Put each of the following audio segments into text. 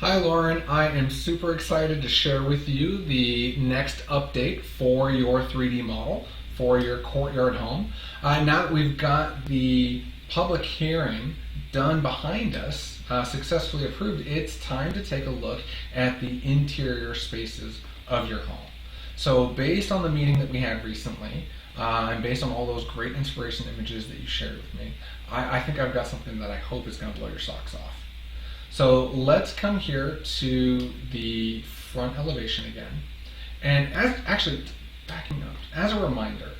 Hi Lauren, I am super excited to share with you the next update for your 3D model for your Courtyard home. Now that we've got the public hearing done behind us, successfully approved, it's time to take a look at the interior spaces of your home. So based on the meeting that we had recently, and based on all those great inspiration images that you shared with me, I think I've got something that I hope is going to blow your socks off. So let's come here to the front elevation again. And actually, backing up, as a reminder,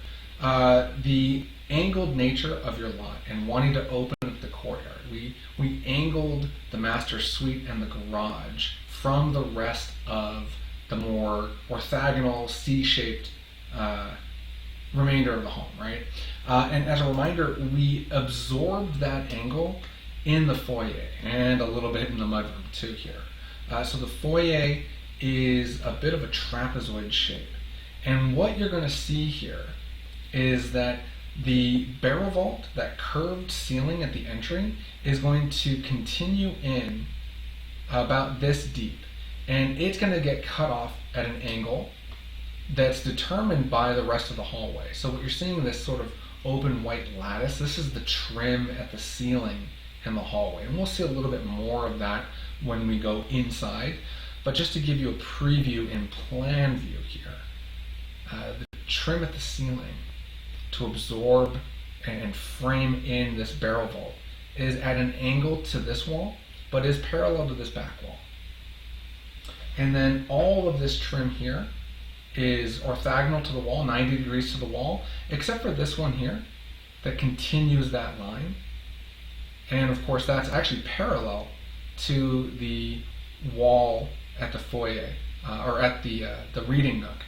the angled nature of your lot and wanting to open up the courtyard, we angled the master suite and the garage from the rest of the more orthogonal C-shaped remainder of the home, right? And as a reminder, we absorbed that angle in the foyer and a little bit in the mudroom too here. So the foyer is a bit of a trapezoid shape. And what you're going to see here is that the barrel vault, that curved ceiling at the entry, is going to continue in about this deep. And it's going to get cut off at an angle that's determined by the rest of the hallway. So what you're seeing, this sort of open white lattice, this is the trim at the ceiling in the hallway. And we'll see a little bit more of that when we go inside. But just to give you a preview in plan view here, the trim at the ceiling to absorb and frame in this barrel vault is at an angle to this wall, but is parallel to this back wall. And then all of this trim here is orthogonal to the wall, 90 degrees to the wall, except for this one here that continues that line. And of course, that's actually parallel to the wall at the foyer, or at the reading nook,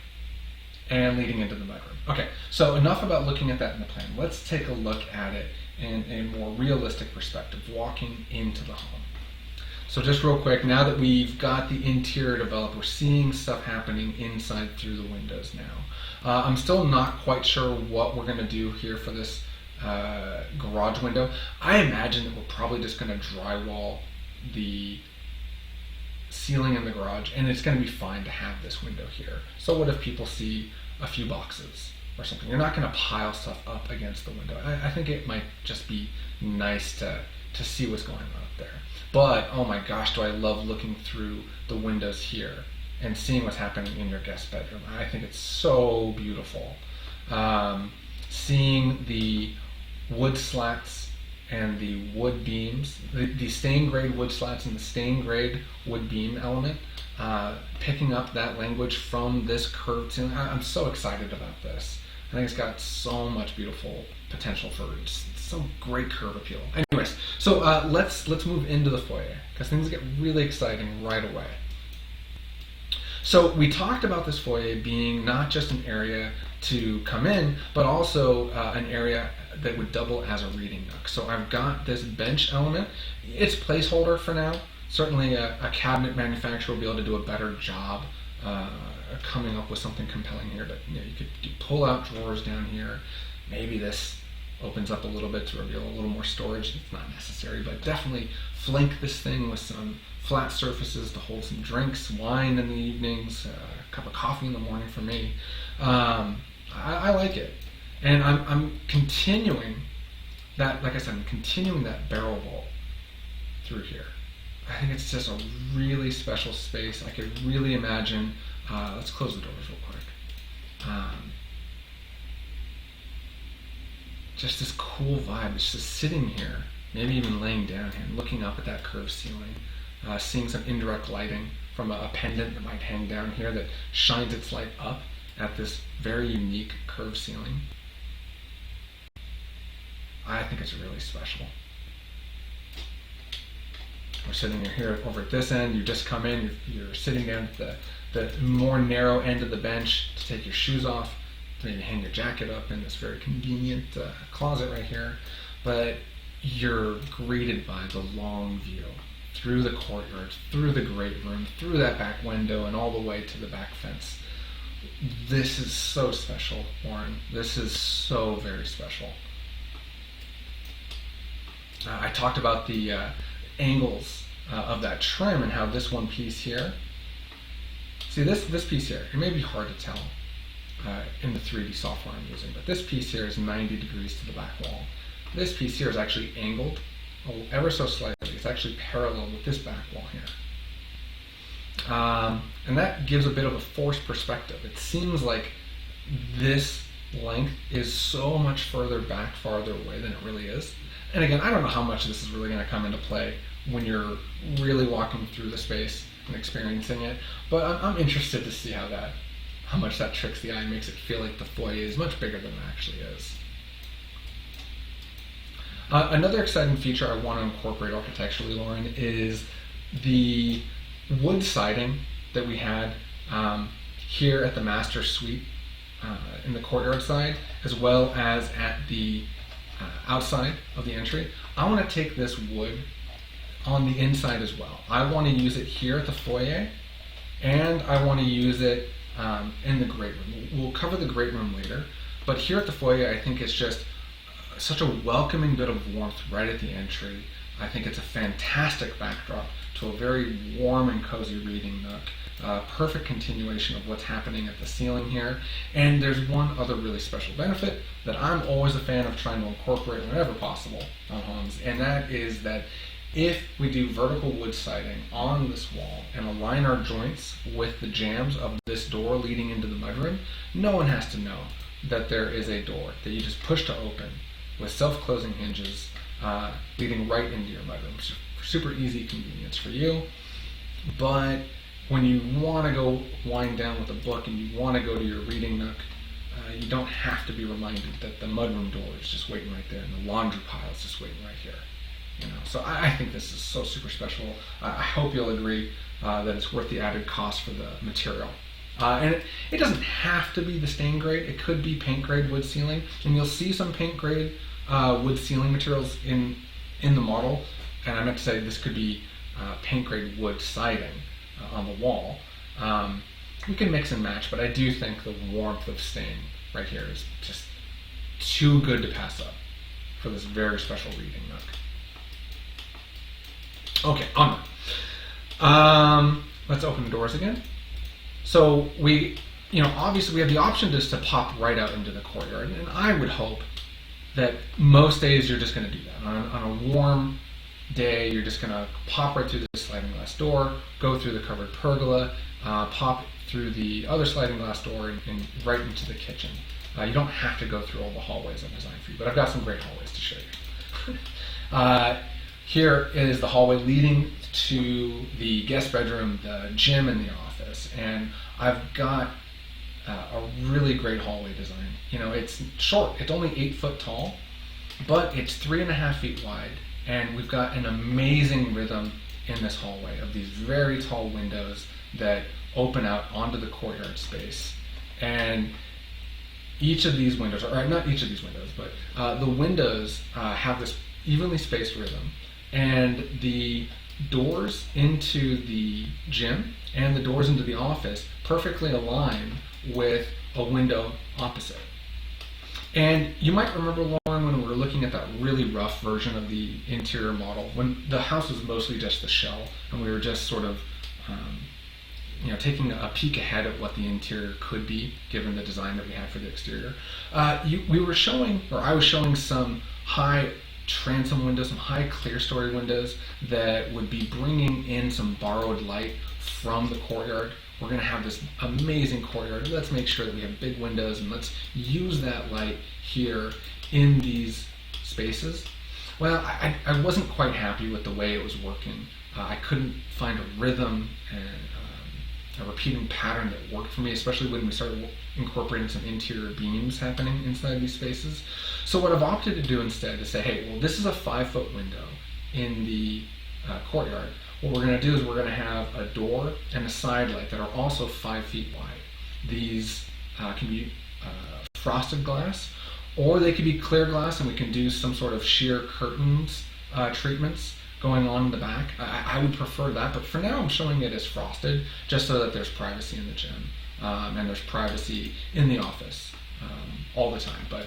and leading into the mudroom. Okay, so enough about looking at that in the plan. Let's take a look at it in a more realistic perspective, walking into the home. So just real quick, now that we've got the interior developed, we're seeing stuff happening inside through the windows now. I'm still not quite sure what we're going to do here for this garage window. I imagine that we're probably just going to drywall the ceiling in the garage, and it's going to be fine to have this window here. So what if people see a few boxes or something? You're not going to pile stuff up against the window. I think it might just be nice to see what's going on up there. But oh my gosh, do I love looking through the windows here and seeing what's happening in your guest bedroom. I think it's so beautiful. Seeing the wood slats and the wood beams, the stained grade wood slats and the stained grade wood beam element, picking up that language from this curved ceiling. I'm so excited about this. I think it's got so much beautiful potential for some great curve appeal. Anyways, so let's move into the foyer because things get really exciting right away. So we talked about this foyer being not just an area to come in, but also an area that would double as a reading nook. So I've got this bench element. It's placeholder for now. Certainly a cabinet manufacturer will be able to do a better job coming up with something compelling here. But you could pull out drawers down here. Maybe this opens up a little bit to reveal a little more storage. It's not necessary, but definitely flank this thing with some flat surfaces to hold some drinks, wine in the evenings, a cup of coffee in the morning for me. I like it. And I'm continuing that, like I said, I'm continuing that barrel vault through here. I think it's just a really special space. I could really imagine, let's close the doors real quick. Just this cool vibe. It's just sitting here, maybe even laying down here and looking up at that curved ceiling, seeing some indirect lighting from a pendant that might hang down here that shines its light up at this very unique curved ceiling. I think it's really special. We're sitting here over at this end. You just come in, you're sitting down at the more narrow end of the bench to take your shoes off, to maybe hang your jacket up in this very convenient closet right here. But you're greeted by the long view through the courtyard, through the great room, through that back window, and all the way to the back fence. This is so special, Warren. This is so very special. I talked about the angles of that trim and how this one piece here, see this piece here, it may be hard to tell in the 3D software I'm using, but this piece here is 90 degrees to the back wall. This piece here is actually angled ever so slightly. It's actually parallel with this back wall here. And that gives a bit of a forced perspective. It seems like this length is so much further back, farther away than it really is. And again, I don't know how much this is really going to come into play when you're really walking through the space and experiencing it, but I'm interested to see how much that tricks the eye and makes it feel like the foyer is much bigger than it actually is. Another exciting feature I want to incorporate architecturally, Lauren, is the wood siding that we had here at the master suite in the courtyard side, as well as at the outside of the entry. I want to take this wood on the inside as well. I want to use it here at the foyer, and I want to use it in the great room. We'll cover the great room later, but here at the foyer, I think it's just such a welcoming bit of warmth right at the entry. I think it's a fantastic backdrop to a very warm and cozy reading nook. Perfect continuation of what's happening at the ceiling here. And there's one other really special benefit that I'm always a fan of trying to incorporate whenever possible on homes, and that is that if we do vertical wood siding on this wall and align our joints with the jambs of this door leading into the mudroom, no one has to know that there is a door that you just push to open with self-closing hinges leading right into your mudroom. Super easy convenience for you. But when you want to go wind down with a book and you want to go to your reading nook, you don't have to be reminded that the mudroom door is just waiting right there and the laundry pile is just waiting right here. So I think this is so super special. I hope you'll agree that it's worth the added cost for the material. And it doesn't have to be the stain grade. It could be paint grade wood ceiling, and you'll see some paint grade wood ceiling materials in the model. And I meant to say this could be paint grade wood siding on the wall. You can mix and match, but I do think the warmth of stain right here is just too good to pass up for this very special reading nook. Okay, onward. Let's open the doors again. So obviously we have the option just to pop right out into the courtyard, and I would hope that most days you're just going to do that. On a warm day, you're just going to pop right through the sliding glass door, go through the covered pergola, pop through the other sliding glass door, and right into the kitchen. You don't have to go through all the hallways I've designed for you, but I've got some great hallways to show you. Here is the hallway leading to the guest bedroom, the gym, and the office. And I've got a really great hallway design. It's short. It's only 8 foot tall, but it's 3.5 feet wide. And we've got an amazing rhythm in this hallway of these very tall windows that open out onto the courtyard space. And each of these windows, or not each of these windows, but the windows have this evenly spaced rhythm. And the doors into the gym and the doors into the office perfectly align with a window opposite. And you might remember, Lauren, when we were looking at that really rough version of the interior model, when the house was mostly just the shell, and we were just sort of taking a peek ahead at what the interior could be, given the design that we had for the exterior. I was showing some high transom windows, some high clear story windows that would be bringing in some borrowed light from the courtyard. We're going to have this amazing courtyard. Let's make sure that we have big windows, and let's use that light here in these spaces. Well, I wasn't quite happy with the way it was working. I couldn't find a rhythm and a repeating pattern that worked for me, especially when we started incorporating some interior beams happening inside these spaces. So what I've opted to do instead is say, hey, well, this is a 5 foot window in the courtyard. What we're going to do is we're going to have a door and a side light that are also 5 feet wide. These can be frosted glass, or they could be clear glass, and we can do some sort of sheer curtains treatments going on in the back. I would prefer that, but for now I'm showing it as frosted, just so that there's privacy in the gym and there's privacy in the office all the time. But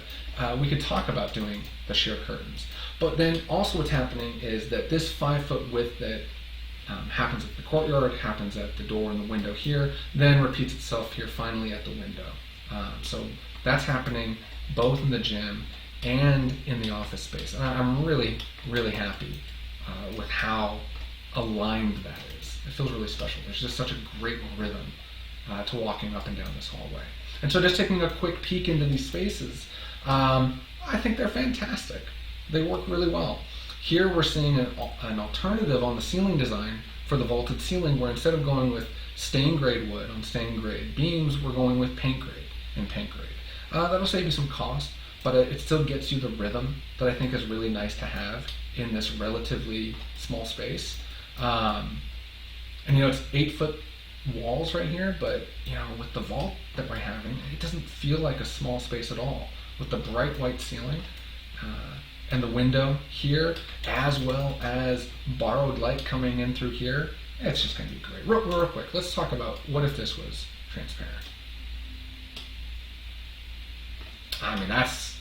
we could talk about doing the sheer curtains. But then also what's happening is that this 5 foot width that happens at the courtyard, happens at the door and the window here, then repeats itself here finally at the window. So that's happening both in the gym and in the office space. And I'm really, really happy with how aligned that is. It feels really special. There's just such a great rhythm to walking up and down this hallway. And so just taking a quick peek into these spaces, I think they're fantastic. They work really well. Here we're seeing an alternative on the ceiling design for the vaulted ceiling, where instead of going with stained grade wood on stained grade beams, we're going with paint grade and paint grade. That'll save you some cost, but it still gets you the rhythm that I think is really nice to have in this relatively small space. And it's 8-foot walls right here, but with the vault that we're having, it doesn't feel like a small space at all. With the bright white ceiling and the window here, as well as borrowed light coming in through here, it's just going to be great. Real quick, let's talk about what if this was transparent. I mean, that's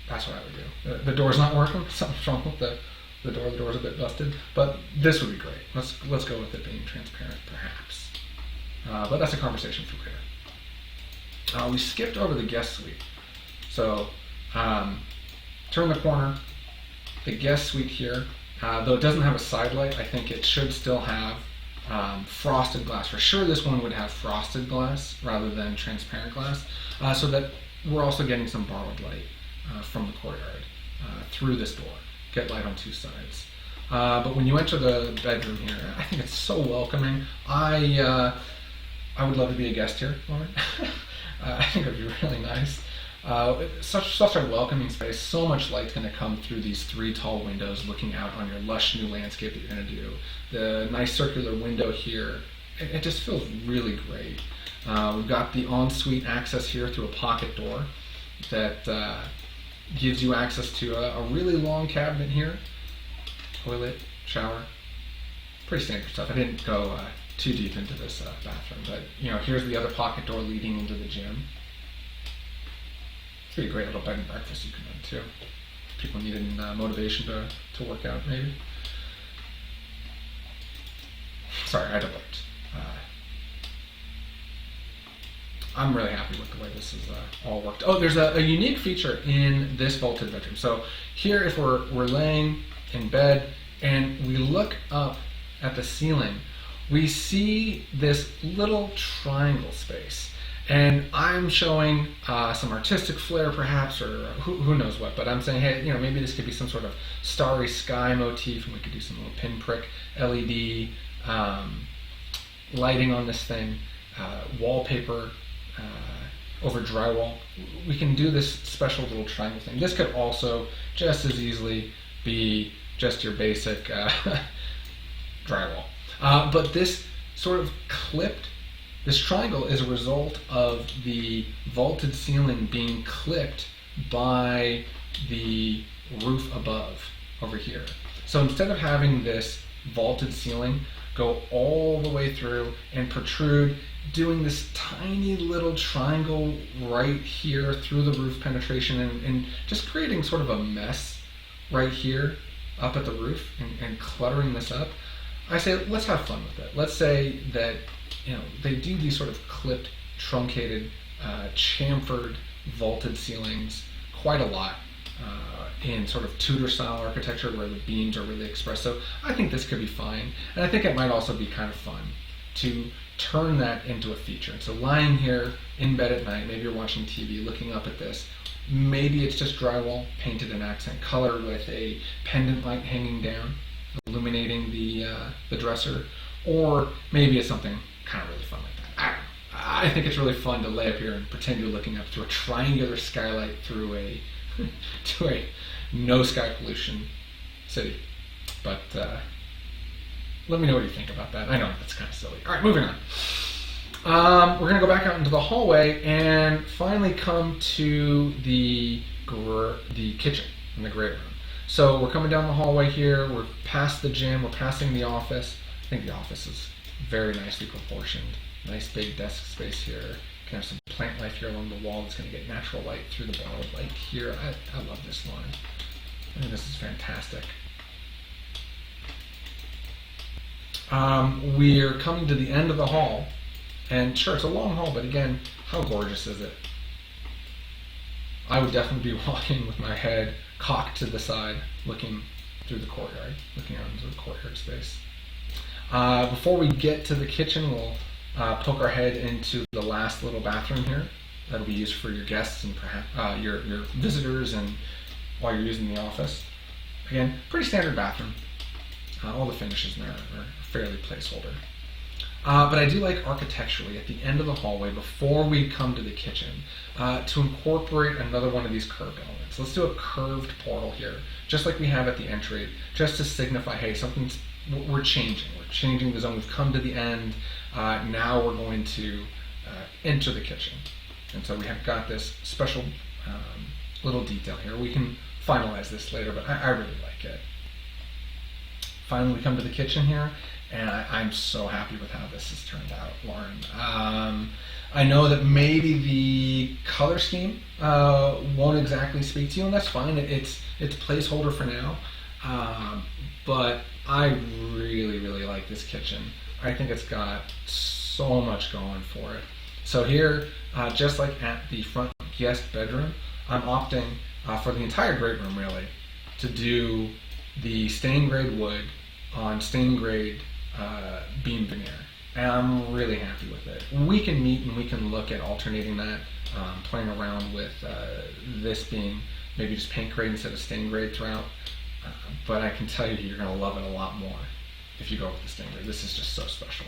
what I would do. The door's not working. Something's wrong with the door. The door's a bit busted, but this would be great. Let's go with it being transparent, perhaps. But that's a conversation for later. We skipped over the guest suite. So turn the corner. The guest suite here, though it doesn't have a side light, I think it should still have frosted glass. For sure, this one would have frosted glass rather than transparent glass, so that we're also getting some borrowed light from the courtyard through this door. Get light on two sides. But when you enter the bedroom here, I think it's so welcoming. I would love to be a guest here, Lauren. I think it would be really nice. Such a welcoming space. So much light's going to come through these 3 tall windows looking out on your lush new landscape that you're going to do. The nice circular window here, it just feels really great. We've got the ensuite access here through a pocket door that gives you access to a really long cabinet here. Toilet, shower, pretty standard stuff. I didn't go too deep into this bathroom, but here's the other pocket door leading into the gym. It's be a great little bed and breakfast you can run too. People needing motivation to work out, maybe. Sorry, I delayed. I'm really happy with the way this is all worked. Oh, there's a unique feature in this vaulted bedroom. So here, if we're laying in bed and we look up at the ceiling, we see this little triangle space. And I'm showing some artistic flair perhaps, or who knows what, but I'm saying, hey, maybe this could be some sort of starry sky motif, and we could do some little pinprick LED lighting on this thing, wallpaper over drywall. We can do this special little triangle thing. This could also just as easily be just your basic drywall. But this sort of clipped, this triangle is a result of the vaulted ceiling being clipped by the roof above over here. So instead of having this vaulted ceiling go all the way through and protrude, doing this tiny little triangle right here through the roof penetration and just creating sort of a mess right here up at the roof and cluttering this up, I say let's have fun with it. Let's say that they do these sort of clipped, truncated, chamfered, vaulted ceilings quite a lot in sort of Tudor style architecture where the beams are really expressed. So I think this could be fine, and I think it might also be kind of fun to turn that into a feature. So lying here in bed at night, maybe you're watching TV, looking up at this, maybe it's just drywall painted in accent color with a pendant light hanging down, illuminating the dresser, or maybe it's something kind of really fun like that. I think it's really fun to lay up here and pretend you're looking up through a triangular skylight through a to a no sky pollution city. But let me know what you think about that. I know that's kind of silly. All right, moving on. We're going to go back out into the hallway and finally come to the kitchen in the great room. So we're coming down the hallway here. We're past the gym. We're passing the office. I think the office is very nicely proportioned. Nice big desk space here. Can have some plant life here along the wall that's going to get natural light through the borrowed light here. I love this line. I think this is fantastic. We're coming to the end of the hall, and sure, it's a long hall, but again, how gorgeous is it? I would definitely be walking with my head cocked to the side, looking through the courtyard, looking out into the courtyard space. Before we get to the kitchen, we'll poke our head into the last little bathroom here. That'll be used for your guests and perhaps your visitors, and while you're using the office. Again, pretty standard bathroom. All the finishes in there are fairly placeholder. But I do like architecturally at the end of the hallway, before we come to the kitchen, to incorporate another one of these curved elements. Let's do a curved portal here, just like we have at the entry, just to signify, hey, we're changing. We're changing the zone. We've come to the end. Now we're going to enter the kitchen. And so we have got this special little detail here. We can finalize this later, but I really like it. Finally, we come to the kitchen here, and I'm so happy with how this has turned out, Lauren. I know that maybe the color scheme won't exactly speak to you, and that's fine. It's placeholder for now, but I really, really like this kitchen. I think it's got so much going for it. So here, just like at the front guest bedroom, I'm opting for the entire great room, really, to do the stained grade wood on stained grade beam veneer, and I'm really happy with it. We can meet and we can look at alternating that, playing around with this being maybe just paint grade instead of stained grade throughout, but I can tell you you're going to love it a lot more if you go with the stained grade. This is just so special.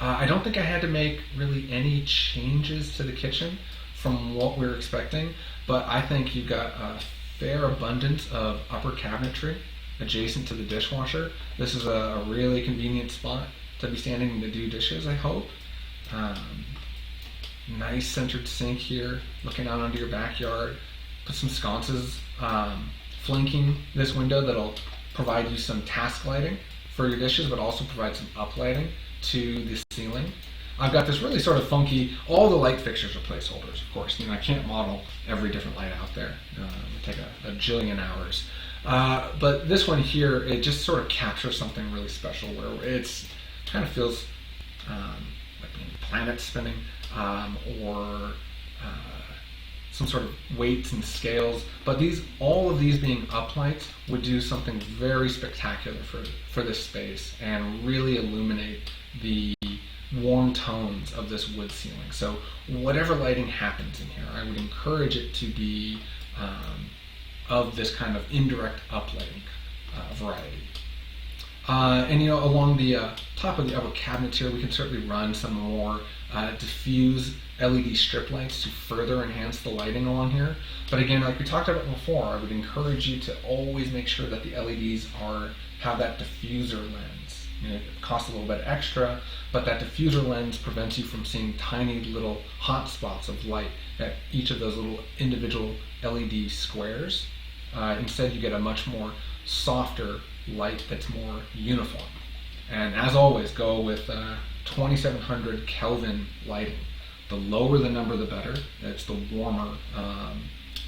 I don't think I had to make really any changes to the kitchen from what we were expecting, but I think you've got a fair abundance of upper cabinetry adjacent to the dishwasher. This is a really convenient spot to be standing to do dishes, I hope. Nice centered sink here, looking out onto your backyard. Put some sconces flanking this window that'll provide you some task lighting for your dishes, but also provide some uplighting to the ceiling. I've got this really sort of funky, all the light fixtures are placeholders, of course. I can't model every different light out there. It would take a jillion hours. But this one here, it just sort of captures something really special where it's kind of feels like maybe planets spinning, or some sort of weights and scales. But all of these being uplights would do something very spectacular for this space and really illuminate the warm tones of this wood ceiling. So whatever lighting happens in here, I would encourage it to be of this kind of indirect uplighting variety. And along the top of the upper cabinets here, we can certainly run some more diffuse LED strip lights to further enhance the lighting along here. But again, like we talked about before, I would encourage you to always make sure that the LEDs have that diffuser lens. It costs a little bit extra, but that diffuser lens prevents you from seeing tiny little hot spots of light at each of those little individual LED squares. Instead, you get a much more softer light that's more uniform. And as always, go with 2700 Kelvin lighting. The lower the number, the better. It's the warmer,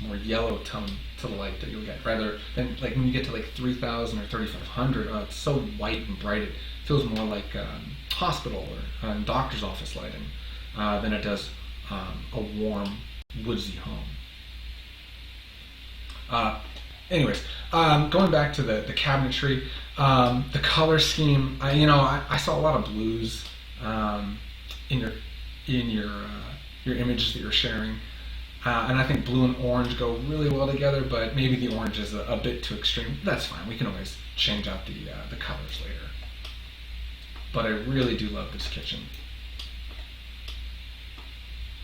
more yellow tone to the light that you'll get, rather than like when you get to like 3000 or 3500. It's so white and bright, it feels more like hospital or doctor's office lighting than it does a warm, woodsy home. Anyways, going back to the cabinetry, the color scheme. I saw a lot of blues in your images that you're sharing, and I think blue and orange go really well together. But maybe the orange is a bit too extreme. That's fine. We can always change out the colors later. But I really do love this kitchen.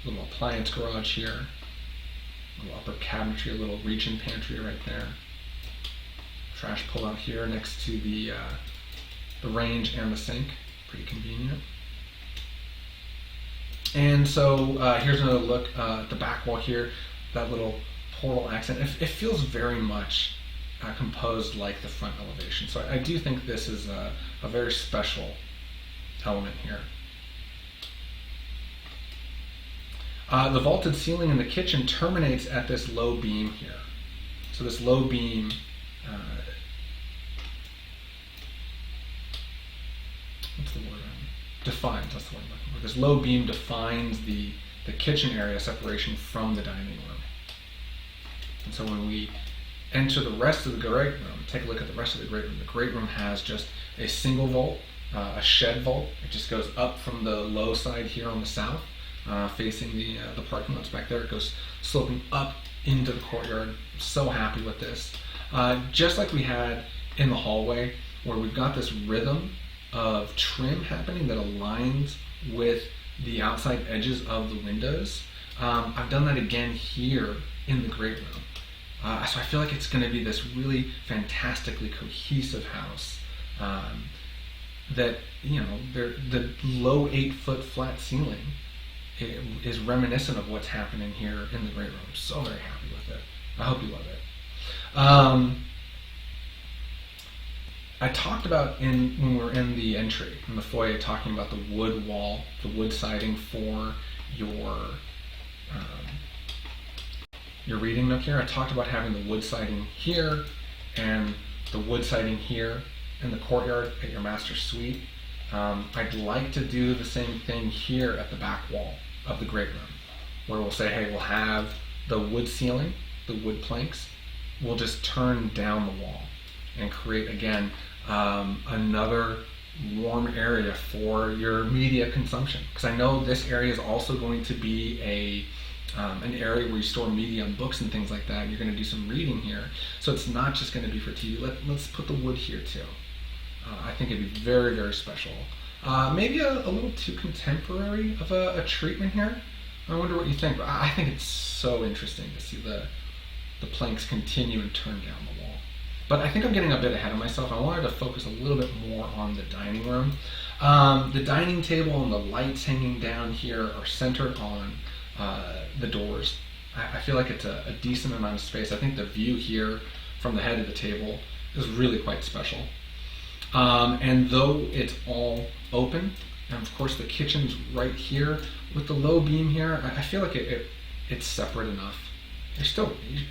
Little appliance garage here. Little upper cabinetry, a little reach-in pantry right there. Trash pull-out here next to the range and the sink. Pretty convenient. And so here's another look at the back wall here. That little portal accent. It feels very much composed like the front elevation. So I do think this is a very special element here. The vaulted ceiling in the kitchen terminates at this low beam here. So this low beam what's the word? Defines. That's the word I'm looking for. This low beam defines the kitchen area separation from the dining room. And so when we enter the rest of the great room, take a look at the rest of the great room. The great room has just a single vault, a shed vault. It just goes up from the low side here on the south, facing the parking lots back there. It goes sloping up into the courtyard. So happy with this. Just like we had in the hallway, where we've got this rhythm of trim happening that aligns with the outside edges of the windows. I've done that again here in the great room. So I feel like it's going to be this really fantastically cohesive house. That, you know, the low 8-foot flat ceiling is reminiscent of what's happening here in the great room. So very happy with it. I hope you love it. I talked about when we were in the entry, in the foyer, talking about the wood wall, the wood siding for your reading nook here. I talked about having the wood siding here and the wood siding here in the courtyard at your master suite. I'd like to do the same thing here at the back wall of the great room, where we'll say, hey, we'll have the wood ceiling, the wood planks. We'll just turn down the wall and create, again, another warm area for your media consumption. Because I know this area is also going to be an area where you store media and books and things like that. You're going to do some reading here. So it's not just going to be for TV. Let's put the wood here too. I think it'd be very, very special. Maybe a little too contemporary of a treatment here. I wonder what you think. But I think it's so interesting to see the planks continue and turn down the wall. But I think I'm getting a bit ahead of myself. I wanted to focus a little bit more on the dining room. The dining table and the lights hanging down here are centered on the doors. I feel like it's a decent amount of space. I think the view here from the head of the table is really quite special. And though it's all open, and of course the kitchen's right here, with the low beam here, I feel like it's separate enough.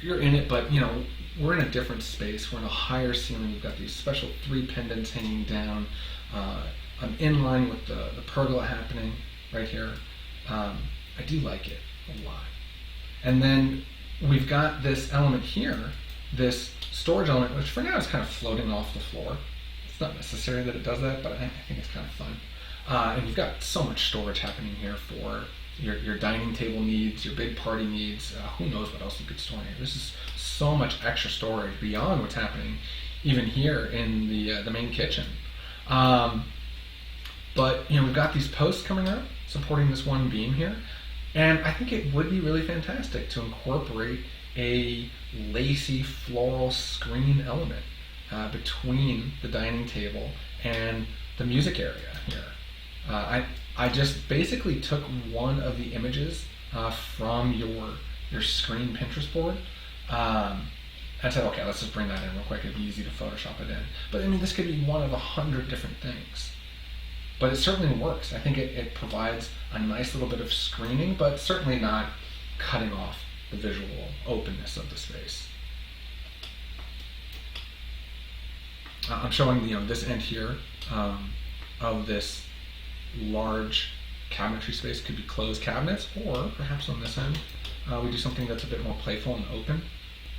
You're in it, but you know, we're in a different space. We're in a higher ceiling. We've got these special 3 pendants hanging down. I'm in line with the pergola happening right here. I do like it a lot. And then we've got this element here, this storage element, which for now is kind of floating off the floor. It's not necessary that it does that, but I think it's kind of fun. And you've got so much storage happening here for your dining table needs, your big party needs. Who knows what else you could store in here. This is so much extra storage beyond what's happening even here in the main kitchen. But you know, we've got these posts coming up supporting this one beam here, and I think it would be really fantastic to incorporate a lacy floral screen element between the dining table and the music area here. I just basically took one of the images from your screen Pinterest board. I said, okay, let's just bring that in real quick. It'd be easy to Photoshop it in. But I mean, this could be one of 100 different things. But it certainly works. I think it provides a nice little bit of screening, but certainly not cutting off the visual openness of the space. I'm showing this end here of this large cabinetry space. Could be closed cabinets, or perhaps on this end we do something that's a bit more playful and open,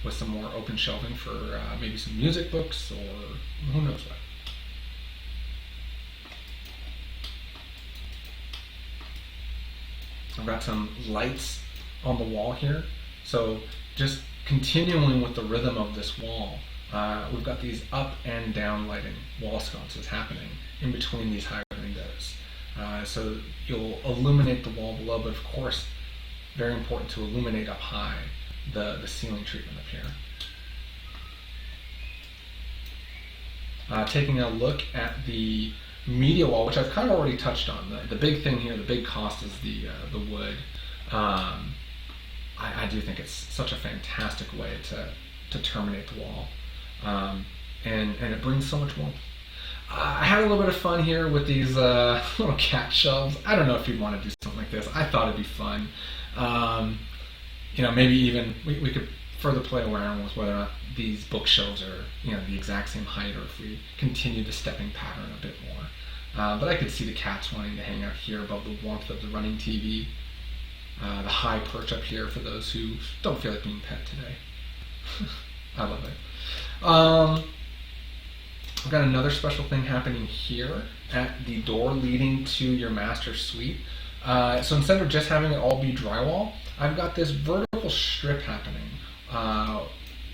with some more open shelving for maybe some music books or who knows what. I've got some lights on the wall here, so just continuing with the rhythm of this wall, we've got these up and down lighting wall sconces happening in between these high windows. So you'll illuminate the wall below, but of course, very important to illuminate up high the ceiling treatment up here. Taking a look at the media wall, which I've kind of already touched on. The big thing here, the big cost is the wood. I do think it's such a fantastic way to terminate the wall, and it brings so much warmth. I had a little bit of fun here with these little cat shelves. I don't know if you'd want to do something like this. I thought it'd be fun. Maybe even we could further play around with whether or not these bookshelves are the exact same height, or if we continue the stepping pattern a bit more. But I could see the cats wanting to hang out here above the warmth of the running TV. The high perch up here for those who don't feel like being pet today. I love it. I've got another special thing happening here at the door leading to your master suite. So instead of just having it all be drywall, I've got this vertical strip happening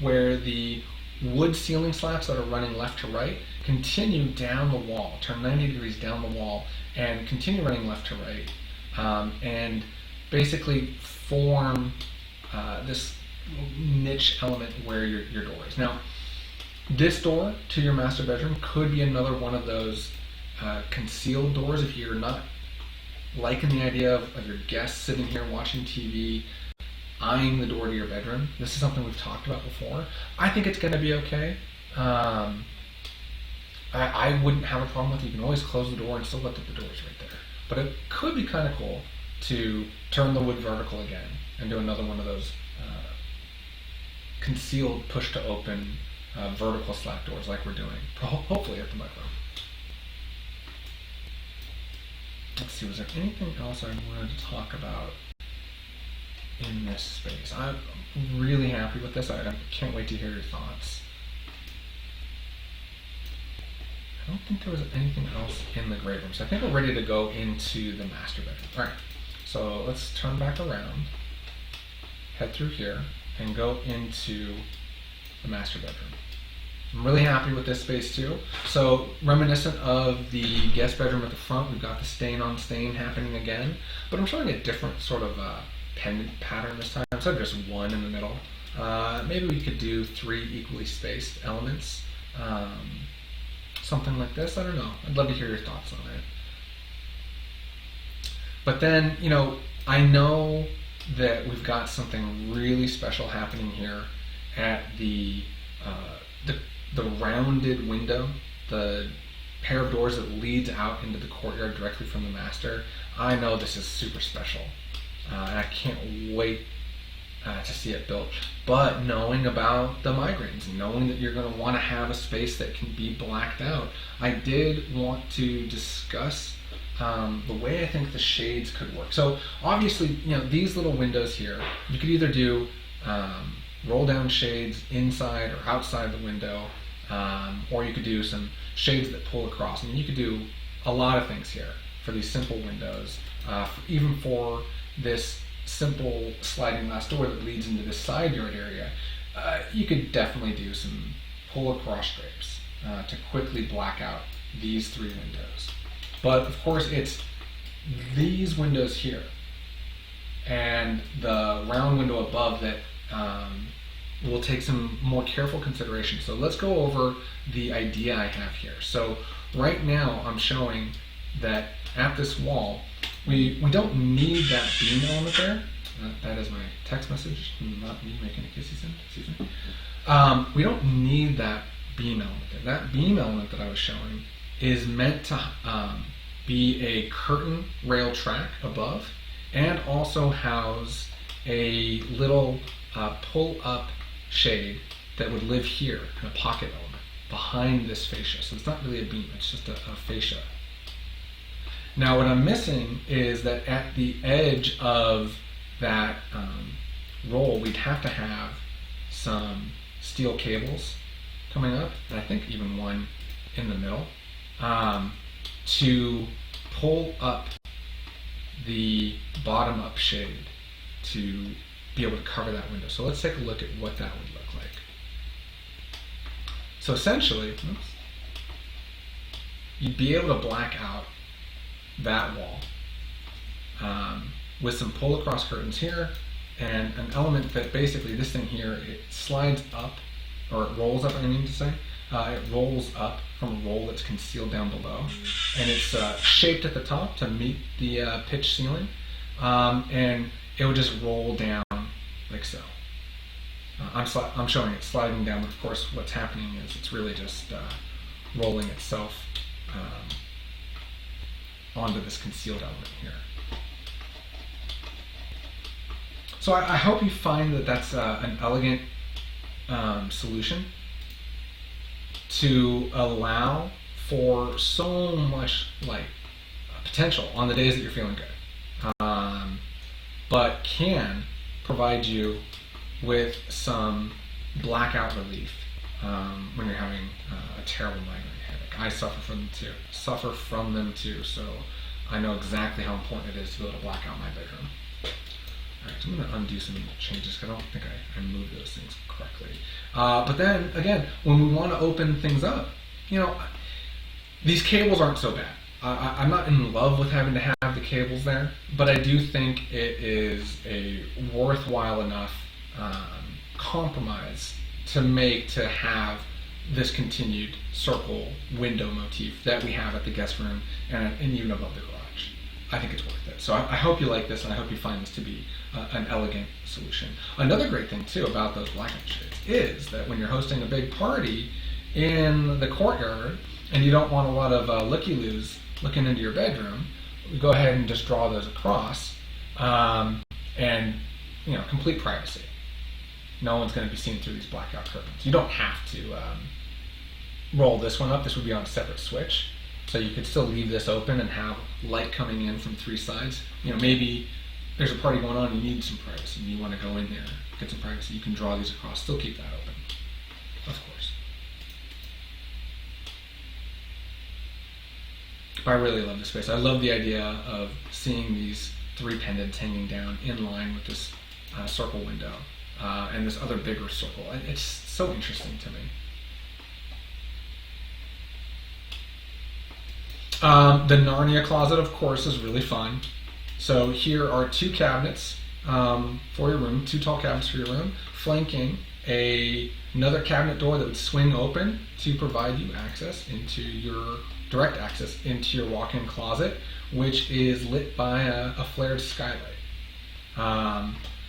where the wood ceiling slats that are running left to right continue down the wall, turn 90 degrees down the wall, and continue running left to right, and basically form this niche element where your door is. Now, this door to your master bedroom could be another one of those concealed doors if you're not liking the idea of your guests sitting here watching TV, eyeing the door to your bedroom. This is something we've talked about before. I think it's going to be okay. I wouldn't have a problem with it. You can always close the door and still let the doors right there. But it could be kind of cool to turn the wood vertical again and do another one of those concealed push to open vertical slat doors like we're doing, hopefully at the micro. Let's see, was there anything else I wanted to talk about in this space? I'm really happy with this. I can't wait to hear your thoughts. I don't think there was anything else in the great room, so I think we're ready to go into the master bedroom. All right, so let's turn back around, head through here, and go into the master bedroom. I'm really happy with this space too. So reminiscent of the guest bedroom at the front, we've got the stain on stain happening again, but I'm showing a different sort of pendant pattern this time. Instead of just one in the middle, maybe we could do 3 equally spaced elements. Something like this, I don't know. I'd love to hear your thoughts on it. But then, you know, I know that we've got something really special happening here at the rounded window, the pair of doors that leads out into the courtyard directly from the master. I know this is super special, and I can't wait to see it built. But knowing about the migraines, knowing that you're going to want to have a space that can be blacked out, I did want to discuss the way I think the shades could work. So obviously, you know, these little windows here, you could either do roll down shades inside or outside the window, or you could do some shades that pull across. I mean, you could do a lot of things here for these simple windows, even for this simple sliding glass door that leads into this side yard area. You could definitely do some pull across drapes to quickly black out these 3 windows. But of course, it's these windows here and the round window above that will take some more careful consideration. So let's go over the idea I have here. So right now I'm showing that at this wall, we don't need that beam element there. That is my text message, not me making a kissy sound. Excuse me. We don't need that beam element there. That beam element that I was showing is meant to be a curtain rail track above, and also house a little pull-up shade that would live here in a pocket element behind this fascia. So it's not really a beam, it's just a fascia. Now what I'm missing is that at the edge of that roll, we'd have to have some steel cables coming up, and I think even one in the middle, to pull up the bottom up shade to be able to cover that window. So let's take a look at what that would look like. So essentially, you'd be able to black out that wall with some pull across curtains here, and an element that basically this thing here, it slides up, or it rolls up, I mean to say. It rolls up from a roll that's concealed down below, and it's shaped at the top to meet the pitch ceiling, and it would just roll down like so. I'm showing it sliding down, but of course what's happening is it's really just rolling itself onto this concealed element here. So I hope you find that that's an elegant solution to allow for so much like potential on the days that you're feeling good, but can provide you with some blackout relief when you're having a terrible migraine headache. I suffer from them too, so I know exactly how important it is to be able to black out my bedroom. Alright, so I'm going to undo some changes because I don't think I moved those things correctly. But then, again, when we want to open things up, these cables aren't so bad. I'm not in love with having to have the cables there, but I do think it is a worthwhile enough compromise to have this continued circle window motif that we have at the guest room and even above the garage. I think it's worth it. So I hope you like this, and I hope you find this to be an elegant solution. Another great thing too about those blackout shades is that when you're hosting a big party in the courtyard and you don't want a lot of looky-loos looking into your bedroom, you go ahead and just draw those across, and complete privacy. No one's going to be seen through these blackout curtains. You don't have to roll this one up. This would be on a separate switch, so you could still leave this open and have light coming in from three sides. Maybe there's a party going on and you need some privacy and you want to go in there, get some privacy. You can draw these across, still keep that open, of course. But I really love this space. I love the idea of seeing these three pendants hanging down in line with this circle window and this other bigger circle. It's so interesting to me. The Narnia closet, of course, is really fun. So here are two cabinets for your room, two tall cabinets for your room, flanking another cabinet door that would swing open to provide you direct access into your walk-in closet, which is lit by a flared skylight.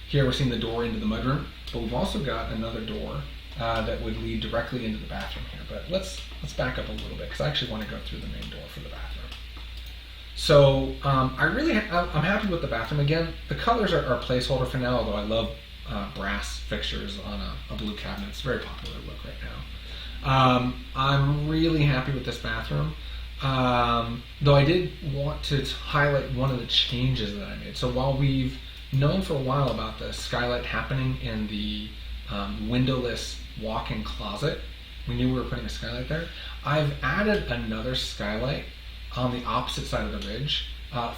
Here we're seeing the door into the mudroom, but we've also got another door that would lead directly into the bathroom here. But let's back up a little bit because I actually want to go through the main door for the bathroom. So I'm happy with the bathroom. Again, the colors are placeholder for now, although I love brass fixtures on a blue cabinet. It's a very popular look right now. I'm really happy with this bathroom, though I did want to highlight one of the changes that I made. So while we've known for a while about the skylight happening in the windowless walk-in closet, we knew we were putting a skylight there. I've added another skylight on the opposite side of the ridge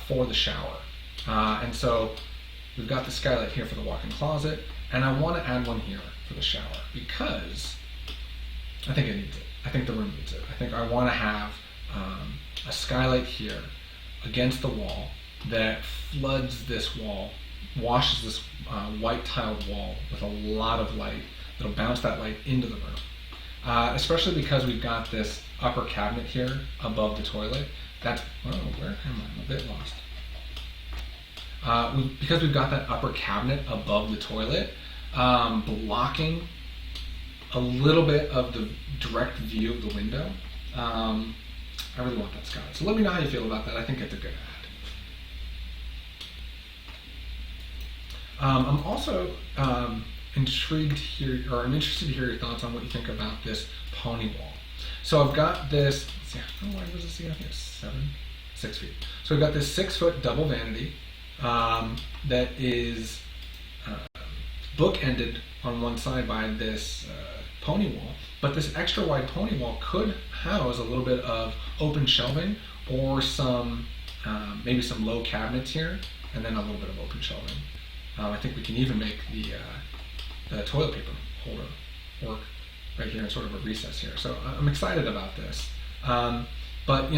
for the shower. And so we've got the skylight here for the walk-in closet, and I want to add one here for the shower because I think it needs it. I think the room needs it. I think I want to have a skylight here against the wall that floods this wall, washes this white tiled wall with a lot of light that'll bounce that light into the room. Especially because we've got this upper cabinet here above the toilet. Where am I? I'm a bit lost. Because we've got that upper cabinet above the toilet, blocking a little bit of the direct view of the window. I really want that skylight. So let me know how you feel about that. I think it's a good add. I'm also intrigued here, or I'm interested to hear your thoughts on what you think about this pony wall. So I've got this. How wide was this again? I think it's 6 feet. So we've got this 6-foot double vanity that is bookended on one side by this pony wall, but this extra wide pony wall could house a little bit of open shelving or maybe some low cabinets here, and then a little bit of open shelving. I think we can even make the toilet paper holder work right here in sort of a recess here. So I'm excited about this. But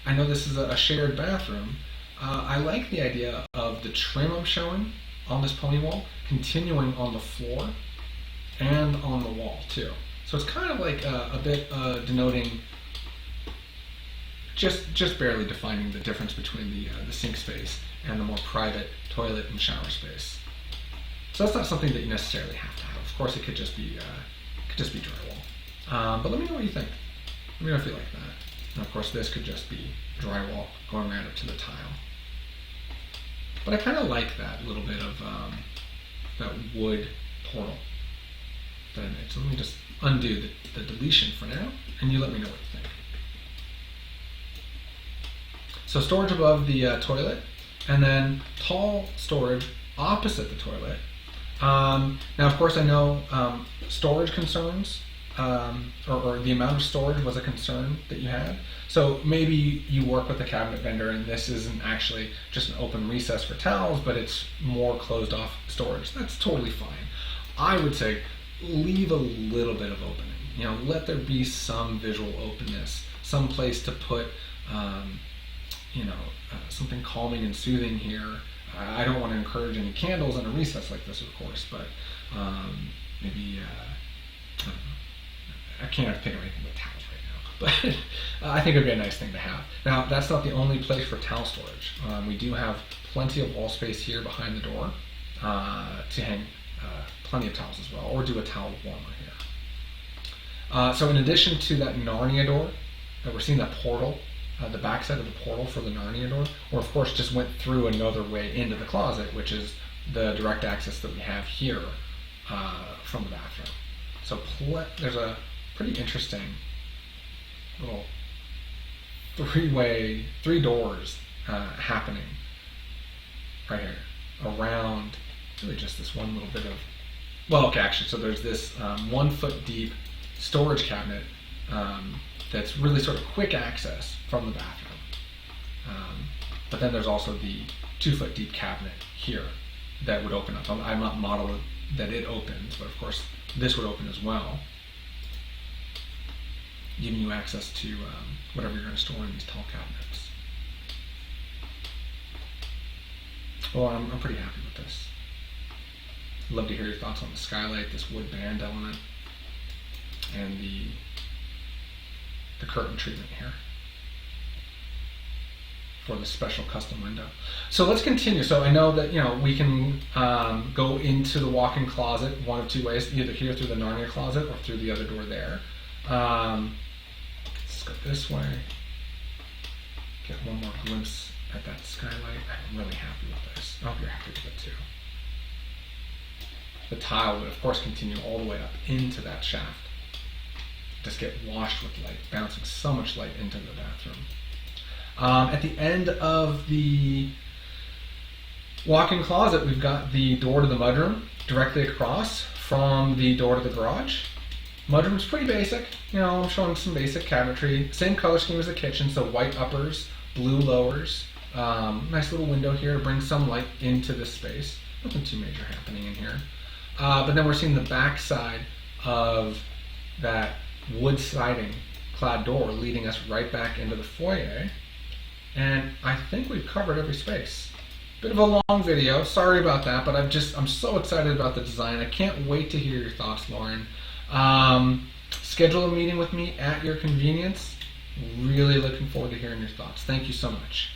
I know this is a shared bathroom. I like the idea of the trim I'm showing on this pony wall continuing on the floor and on the wall too. So it's kind of like a bit denoting, just barely defining the difference between the sink space and the more private toilet and shower space. So that's not something that you necessarily have to have. Of course, it could just be drywall. But let me know what you think. Let me know if you like that. And of course, this could just be drywall going right up to the tile. But I kind of like that little bit of that wood portal that I made. So let me just undo the deletion for now, and you let me know what you think. So storage above the toilet, and then tall storage opposite the toilet. Now, of course, I know storage concerns, or the amount of storage was a concern that you had. So maybe you work with a cabinet vendor and this isn't actually just an open recess for towels, but it's more closed off storage. That's totally fine. I would say leave a little bit of opening. Let there be some visual openness, some place to put, something calming and soothing here. I don't want to encourage any candles in a recess like this, of course, but maybe, I don't know. I can't think of anything but towels right now, but I think it would be a nice thing to have. Now, that's not the only place for towel storage. We do have plenty of wall space here behind the door to hang plenty of towels as well, or do a towel warmer here. So in addition to that Narnia door, we're seeing that portal, the backside of the portal for the Narnia door, or of course just went through another way into the closet, which is the direct access that we have here from the bathroom. So there's a pretty interesting little three doors happening right here around really just this one little bit of, so there's this 1 foot deep storage cabinet that's really sort of quick access from the bathroom. But then there's also the 2 foot deep cabinet here that would open up. I'm not modeling that it opens, but of course this would open as well, giving you access to whatever you're going to store in these tall cabinets. Well, I'm pretty happy with this. I'd love to hear your thoughts on the skylight, this wood band element, and the curtain treatment here for the special custom window. So let's continue. So I know that we can go into the walk-in closet one of two ways, either here through the Narnia closet or through the other door there. Let's go this way. Get one more glimpse at that skylight. I'm really happy with this. I hope you're happy with it too. The tile would of course continue all the way up into that shaft. Just get washed with light, bouncing so much light into the bathroom. At the end of the walk-in closet, we've got the door to the mudroom directly across from the door to the garage. Mudroom's pretty basic. I'm showing some basic cabinetry. Same color scheme as the kitchen, so white uppers, blue lowers. Nice little window here to bring some light into this space. Nothing too major happening in here. But then we're seeing the back side of that wood siding clad door leading us right back into the foyer. And I think we've covered every space. Bit of a long video, sorry about that, but I'm so excited about the design. I can't wait to hear your thoughts, Lauren. Schedule a meeting with me at your convenience. Really looking forward to hearing your thoughts. Thank you so much.